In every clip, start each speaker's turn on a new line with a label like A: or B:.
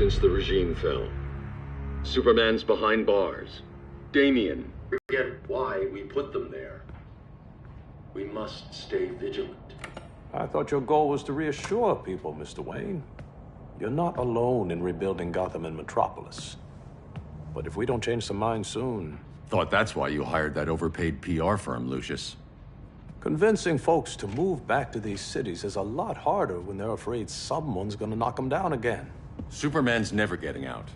A: since the regime fell. Superman's behind bars. Damien.
B: Forget why we put them there. We must stay vigilant.
C: I thought your goal was to reassure people, Mr. Wayne. You're not alone in rebuilding Gotham and Metropolis. But if we don't change some minds soon...
D: Thought that's why you hired that overpaid PR firm, Lucius.
C: Convincing folks to move back to these cities is a lot harder when they're afraid someone's gonna knock them down again.
D: Superman's never getting out.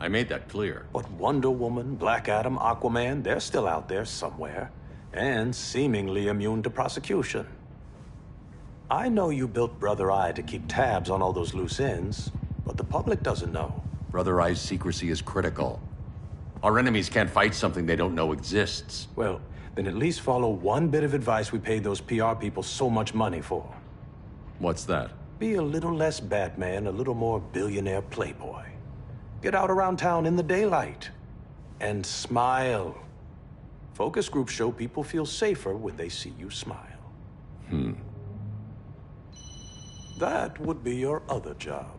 D: I made that clear.
C: But Wonder Woman, Black Adam, Aquaman, they're still out there somewhere. And seemingly immune to prosecution. I know you built Brother Eye to keep tabs on all those loose ends, but the public doesn't know.
D: Brother Eye's secrecy is critical. Our enemies can't fight something they don't know exists.
C: Well, then at least follow one bit of advice we paid those PR people so much money for.
D: What's that?
C: Be a little less Batman, a little more billionaire playboy. Get out around town in the daylight. And smile. Focus groups show people feel safer when they see you smile. That would be your other job.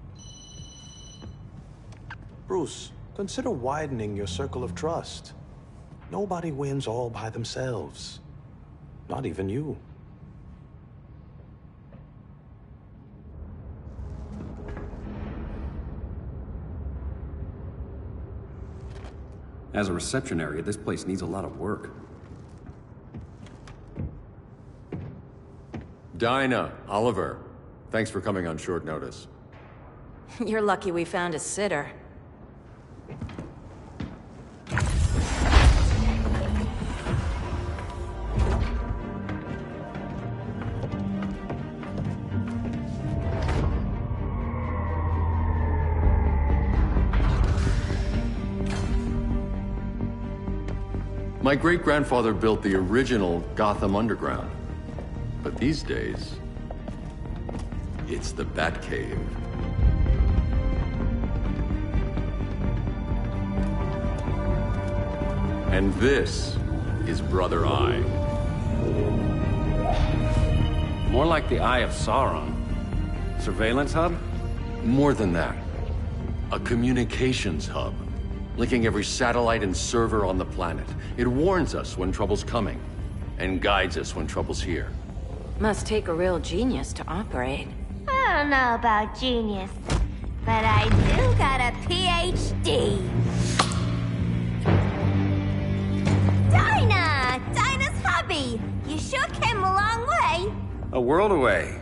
C: Bruce, consider widening your circle of trust. Nobody wins all by themselves. Not even you.
E: As a reception area, this place needs a lot of work.
D: Dinah, Oliver, thanks for coming on short notice.
F: You're lucky we found a sitter.
D: My great-grandfather built the original Gotham Underground. But these days, it's the Batcave. And this is Brother Eye.
E: More like the Eye of Sauron. Surveillance hub?
D: More than that. A communications hub, linking every satellite and server on the planet. It warns us when trouble's coming, and guides us when trouble's here.
F: Must take a real genius to operate.
G: I don't know about genius, but I do got a PhD. Dinah's hubby! You sure came a long way.
E: A world away.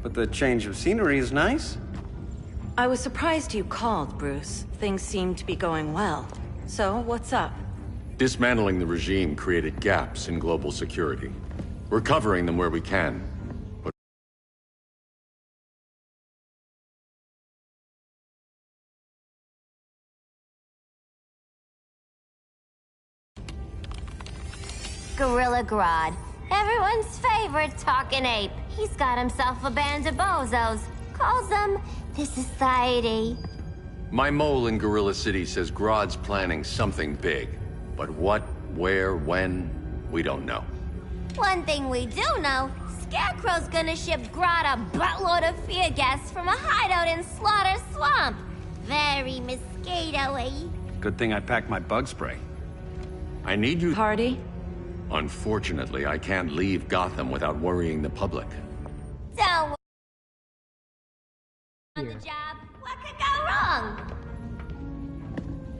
E: But the change of scenery is nice.
F: I was surprised you called, Bruce. Things seem to be going well. So, what's up?
D: Dismantling the regime created gaps in global security. We're covering them where we can. But
G: Gorilla Grodd, everyone's favorite talking ape. He's got himself a band of bozos. Calls them the Society.
D: my mole in Gorilla City says Grodd's planning something big. But what, where, when, we don't know.
G: One thing we do know, Scarecrow's gonna ship Grodd a buttload of fear gas from a hideout in Slaughter Swamp. Very mosquito-y.
E: Good thing I packed my bug spray.
D: I need you...
F: Party?
D: Unfortunately, I can't leave Gotham without worrying the public.
G: Don't worry. On the job, what could go wrong?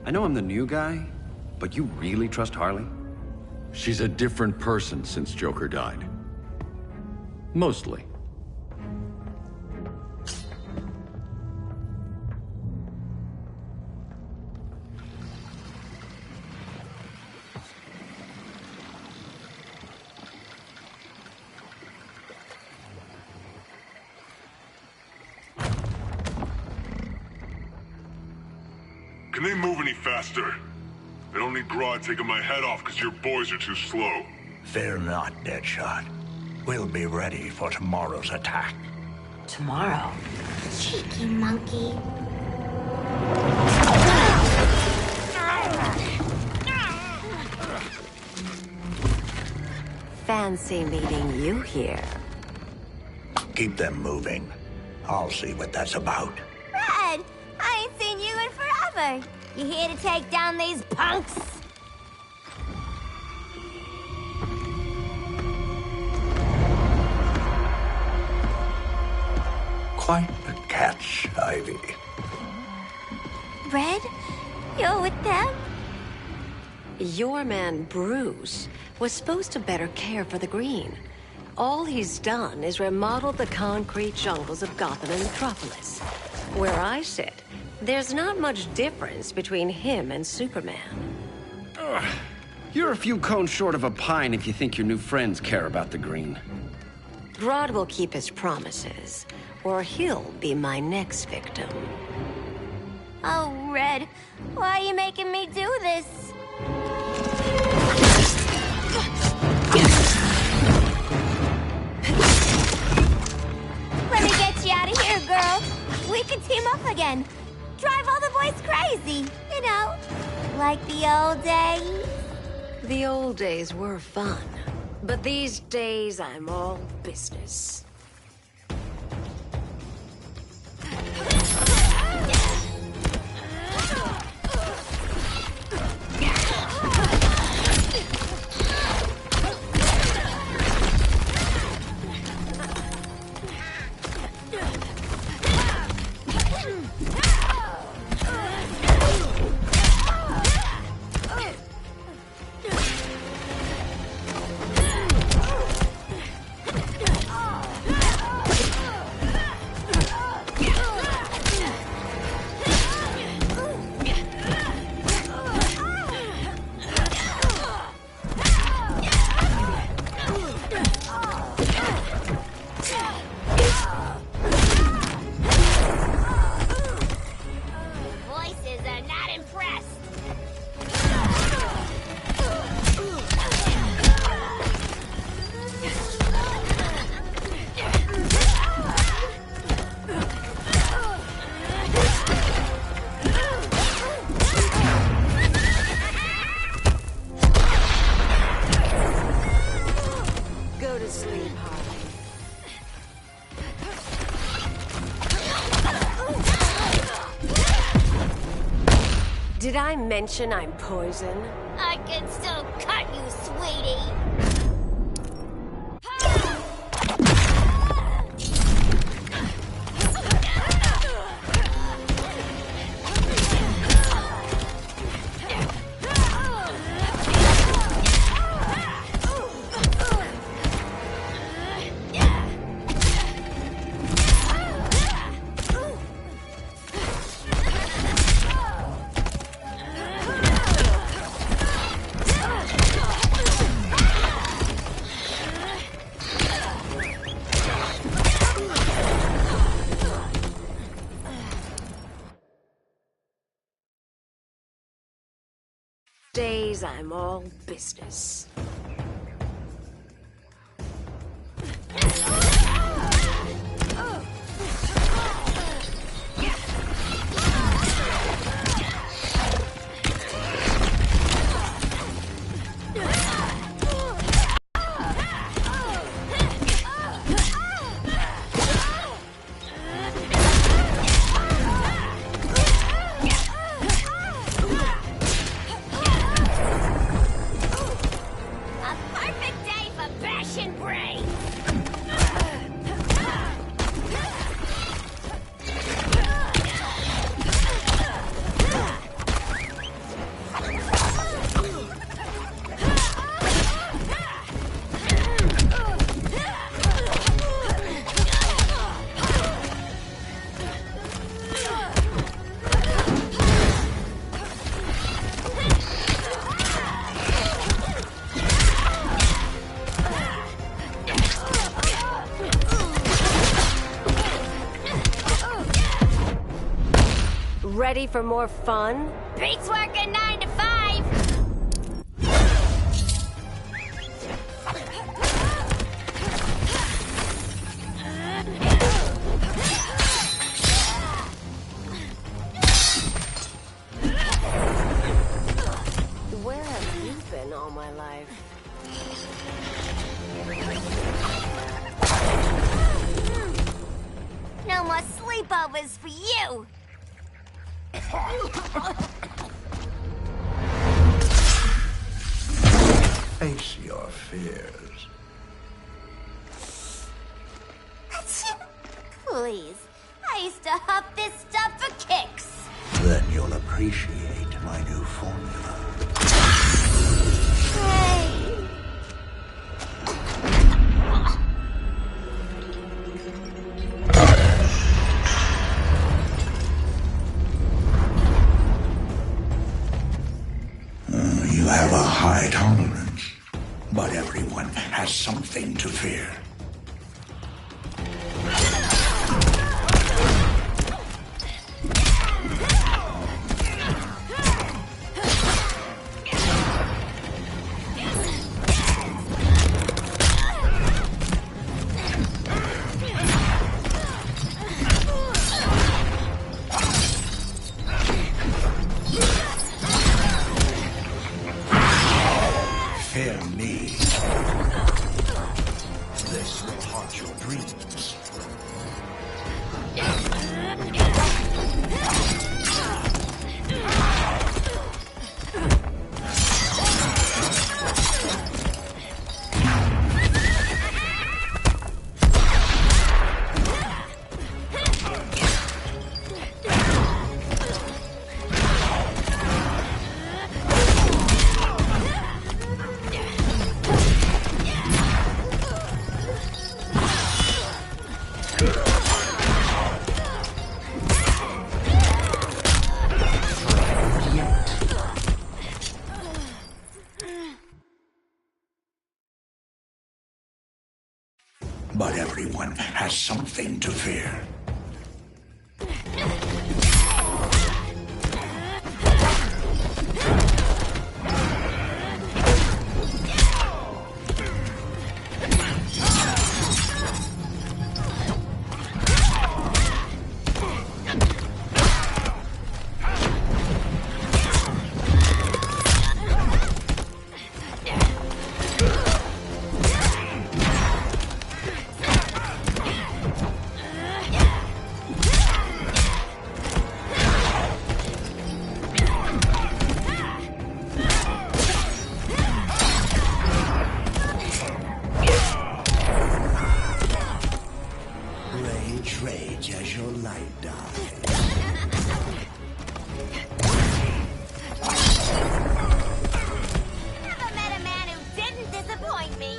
E: I know I'm the new guy, but you really trust Harley?
D: She's a different person since Joker died. Mostly.
H: Can they move any faster? I don't need Grodd taking my head off because your boys are too slow.
I: Fear not, Deadshot. We'll be ready for tomorrow's attack.
F: Tomorrow?
G: Cheeky monkey.
F: Fancy meeting you here.
I: Keep them moving. I'll see what that's about.
G: Red, I ain't seen whatever. You here to take down these punks?
I: Quite the catch, Ivy.
G: Red? You're with them?
J: Your man, Bruce, was supposed to better care for the Green. All he's done is remodeled the concrete jungles of Gotham and Metropolis. Where I sit, there's not much difference between him and Superman.
E: Ugh. You're a few cones short of a pine if you think your new friends care about the Green.
J: Grodd will keep his promises, or he'll be my next victim.
G: Oh, Red, why are you making me do this? Let me get you out of here, girl. We can team up again. Drive all the boys crazy, you know, like the old days.
J: The old days were fun, but these days I'm all business. Did I mention I'm poison?
G: I can still cut you, sweetie.
J: Days I'm all business. Ready for more fun?
G: Beats working 9 to 5.
J: Where have you been all my life?
G: No more sleepovers for you.
I: Face your fears.
G: Please. I used to huff this stuff for kicks.
I: Then you'll appreciate my new formula.
G: Hey.
I: You have a high tolerance, but everyone has something to fear. Fear me. This will haunt your dreams. But everyone has something to fear. Rage as your light dies.
G: Never met a man who didn't disappoint me.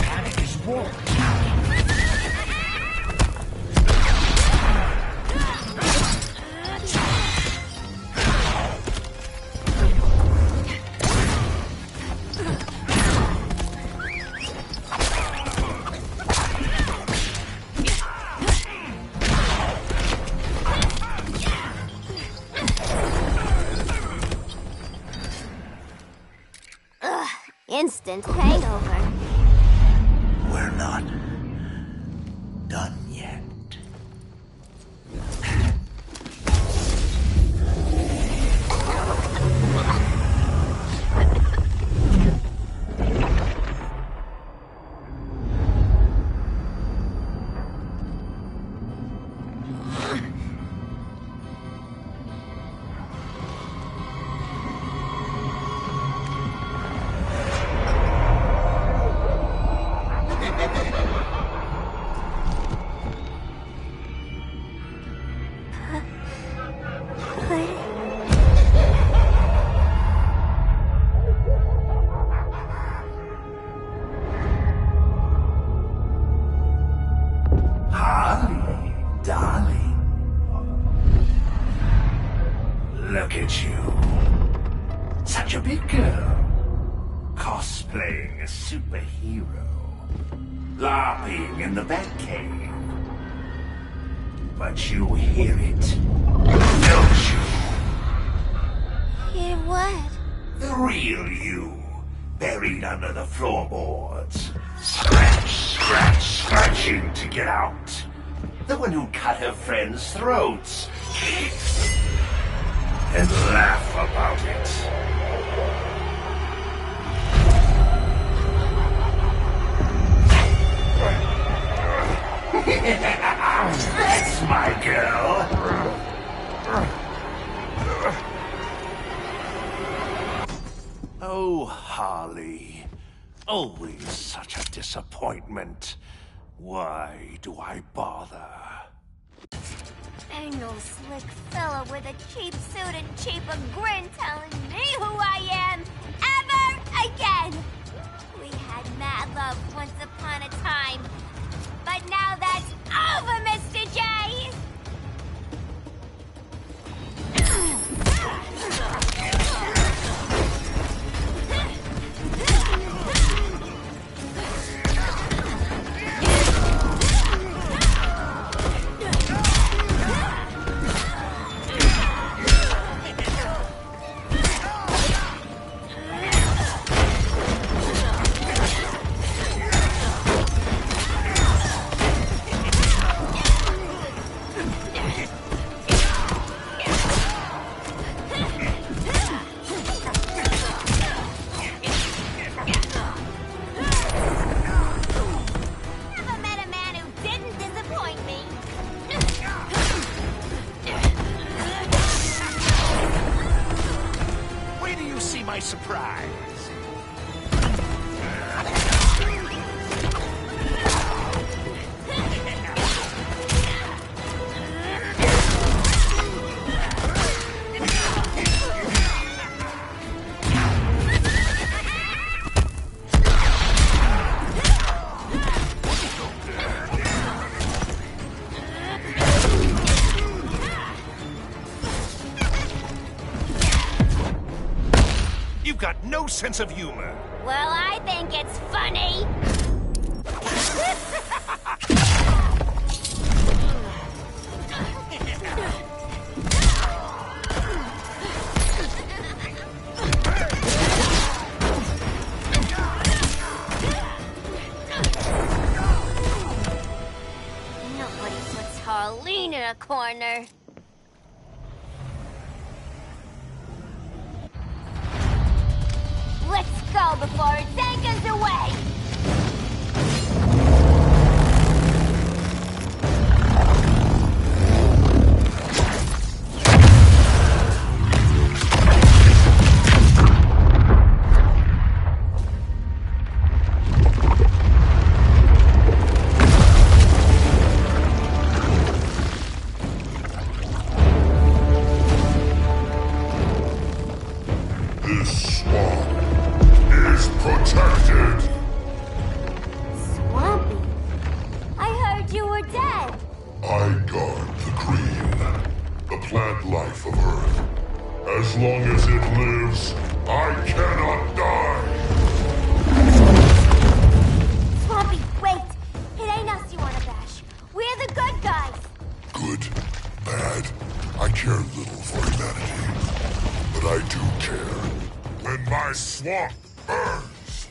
I: Panic is war.
G: Instant hangover.
I: We're not done yet. Holly, darling. Look at you. Such a big girl. Cosplaying a superhero. LARPing in the Batcave. But you hear it, don't you?
G: Hear what?
I: The real you, buried under the floorboards. Scratch, scratch, scratching to get out. The one who cut her friends' throats. and laugh about it. That's my girl. Oh, Harley. Always such a disappointment. Why do I bother?
G: Ain't no slick fella with a cheap suit and cheaper grin telling me who I am ever again. We had mad love once upon a time, but now that's over, Mr. J.
I: My surprise. You've got no sense of humor.
G: Well, I think it's funny. Nobody puts Harleen in a corner. Let's go before it anchors away!
H: This swamp is protected.
G: Swampy? I heard you were dead.
H: I guard the green, the plant life of Earth. As long as it lives, I cannot die.
G: Swampy, wait! It ain't us you wanna bash. We're the good guys.
H: Good, bad, I care little for humanity. But I do care when my swamp burns.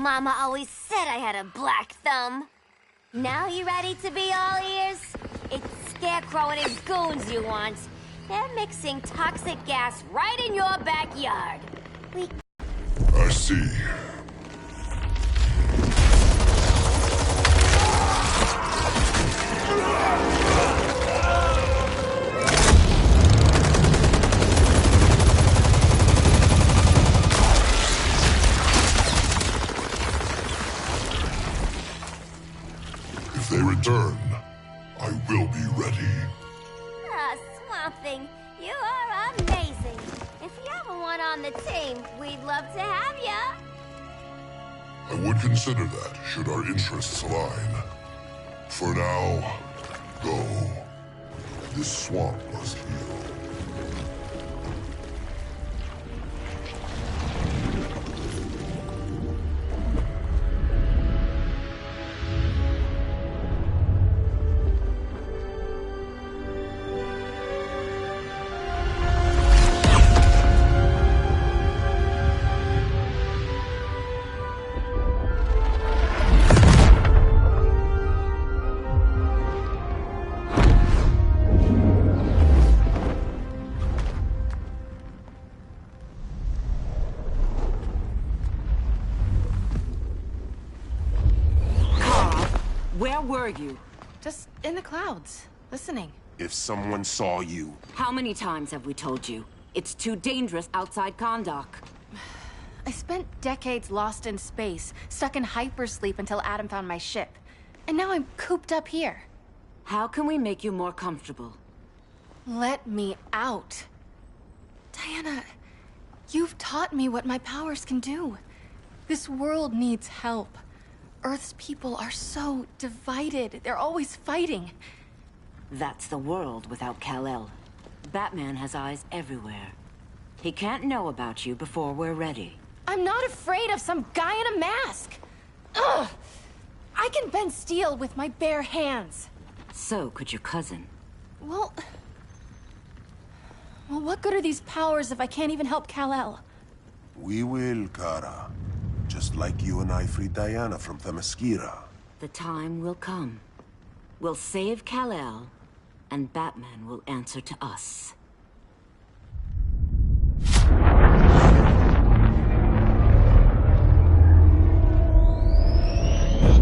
G: Mama always said I had a black thumb. Now you ready to be all ears? It's Scarecrow and his goons you want. They're mixing toxic gas right in your backyard.
H: I see. If they return, I will be ready.
G: Ah, Swamp Thing, you are amazing. If you ever want on the team, we'd love to have ya.
H: I would consider that, should our interests align. For now, go. This swamp must heal.
K: Where were you? Just in the clouds, listening.
L: If someone saw you...
K: How many times have we told you? It's too dangerous outside Kahndaq. I spent decades lost in space, stuck in hypersleep until Adam found my ship. And now I'm cooped up here. How can we make you more comfortable? Let me out. Diana, you've taught me what my powers can do. This world needs help. Earth's people are so divided. They're always fighting.
M: That's the world without Kal-El. Batman has eyes everywhere. He can't know about you before we're ready.
K: I'm not afraid of some guy in a mask. Ugh! I can bend steel with my bare hands.
M: So could your cousin.
K: Well, what good are these powers if I can't even help Kal-El?
L: We will, Kara. Just like you and I freed Diana from Themyscira.
M: The time will come. We'll save Kal-El, and Batman will answer to us.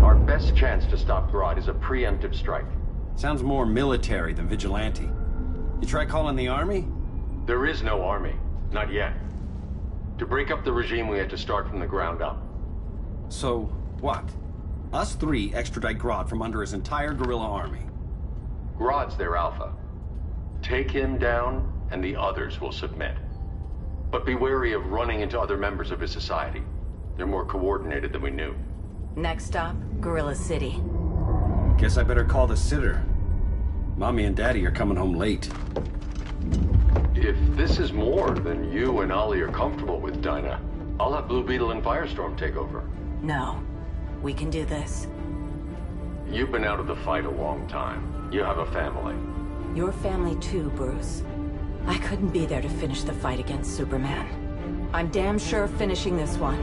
D: Our best chance to stop Grodd is a preemptive strike.
E: Sounds more military than vigilante. You try calling the army?
D: There is no army. Not yet. To break up the regime, we had to start from the ground up.
E: So, what? Us three extradite Grodd from under his entire guerrilla army.
D: Grodd's their alpha. Take him down, and the others will submit. But be wary of running into other members of his society. They're more coordinated than we knew.
F: Next stop, Gorilla City.
E: Guess I better call the sitter. Mommy and Daddy are coming home late.
D: If this is more than you and Ollie are comfortable with, Dinah, I'll have Blue Beetle and Firestorm take over.
F: No. We can do this.
D: You've been out of the fight a long time. You have a family.
F: Your family too, Bruce. I couldn't be there to finish the fight against Superman. I'm damn sure finishing this one.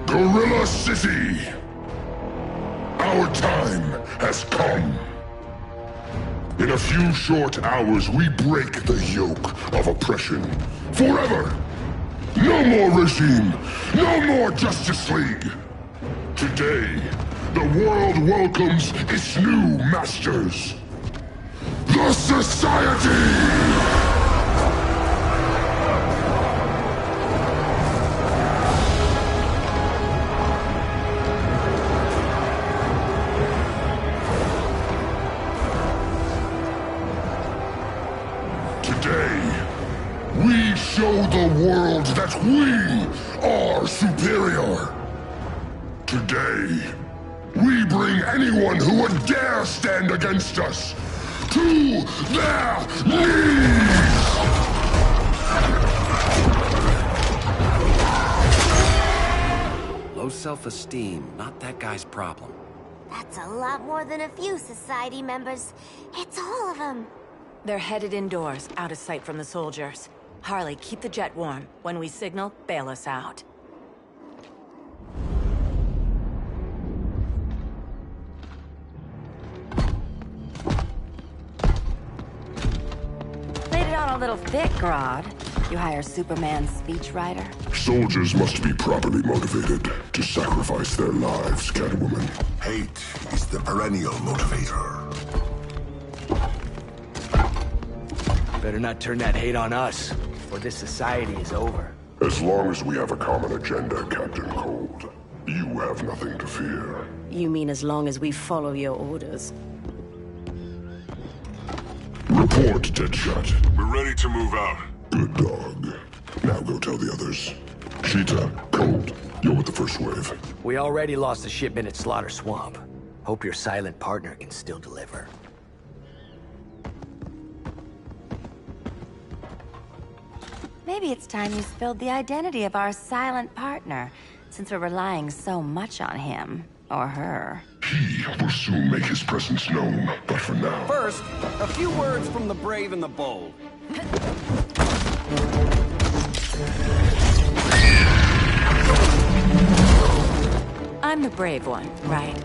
H: Gorilla City! Our time has come. In a few short hours, we break the yoke of oppression. Forever! No more regime! No more Justice League! Today, the world welcomes its new masters. The Society! We show the world that we are superior. Today, we bring anyone who would dare stand against us to their knees!
E: Low self-esteem, not that guy's problem.
G: That's a lot more than a few society members. It's all of them.
F: They're headed indoors, out of sight from the soldiers. Harley, keep the jet warm. When we signal, bail us out.
M: Laid it on a little thick, Grodd. You hire Superman's speechwriter?
H: Soldiers must be properly motivated to sacrifice their lives, Catwoman.
L: Hate is the perennial motivator.
N: Better not turn that hate on us, or this society is over.
H: As long as we have a common agenda, Captain Cold, you have nothing to fear.
M: You mean as long as we follow your orders?
H: Report, Deadshot.
L: We're ready to move out.
H: Good dog. Now go tell the others. Cheetah, Cold, you're with the first wave.
N: We already lost a shipment at Slaughter Swamp. Hope your silent partner can still deliver.
M: Maybe it's time you spilled the identity of our silent partner, since we're relying so much on him. Or her.
H: He will soon make his presence known, but for now...
E: First, a few words from the brave and the bold.
F: I'm the brave one, right?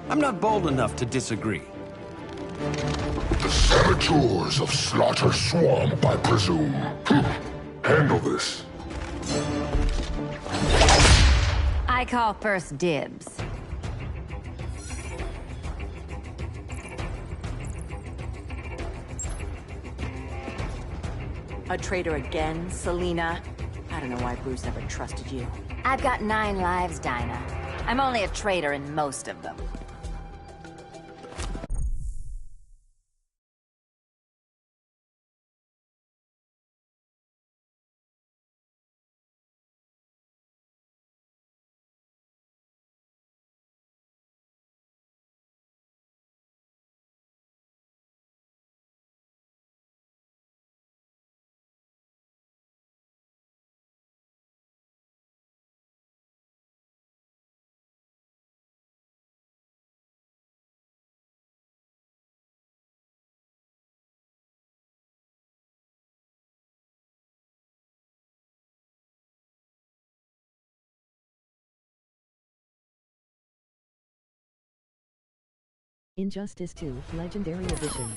E: I'm not bold enough to disagree.
H: The saboteurs of Slaughter Swamp, I presume. Handle this.
M: I call first dibs.
F: A traitor again, Selina? I don't know why Bruce ever trusted you.
M: I've got 9 lives, Dinah. I'm only a traitor in most of them.
O: Injustice 2, Legendary Edition.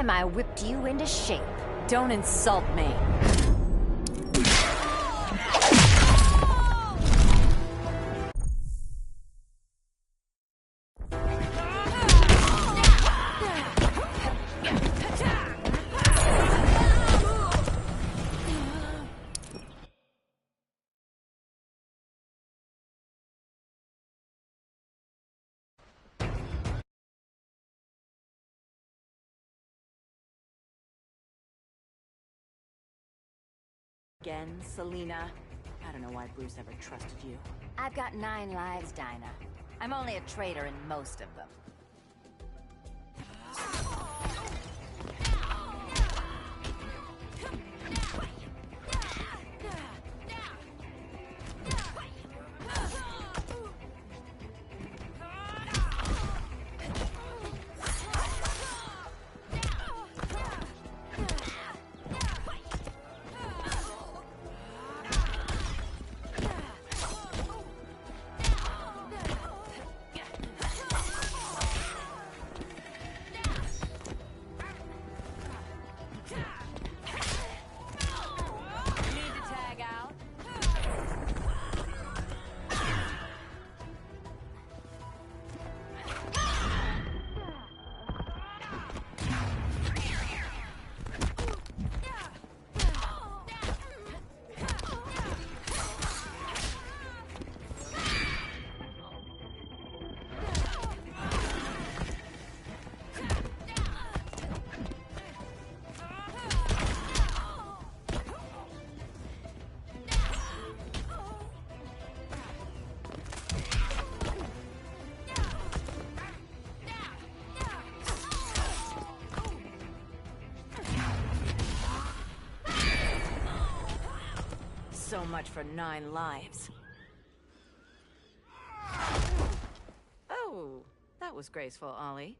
M: I whipped you into shape.
F: Don't insult me. again, Selena? I don't know why Bruce ever trusted you.
M: I've got 9 lives, Dinah. I'm only a traitor in most of them.
F: So much for 9 lives. Oh, that was graceful, Ollie.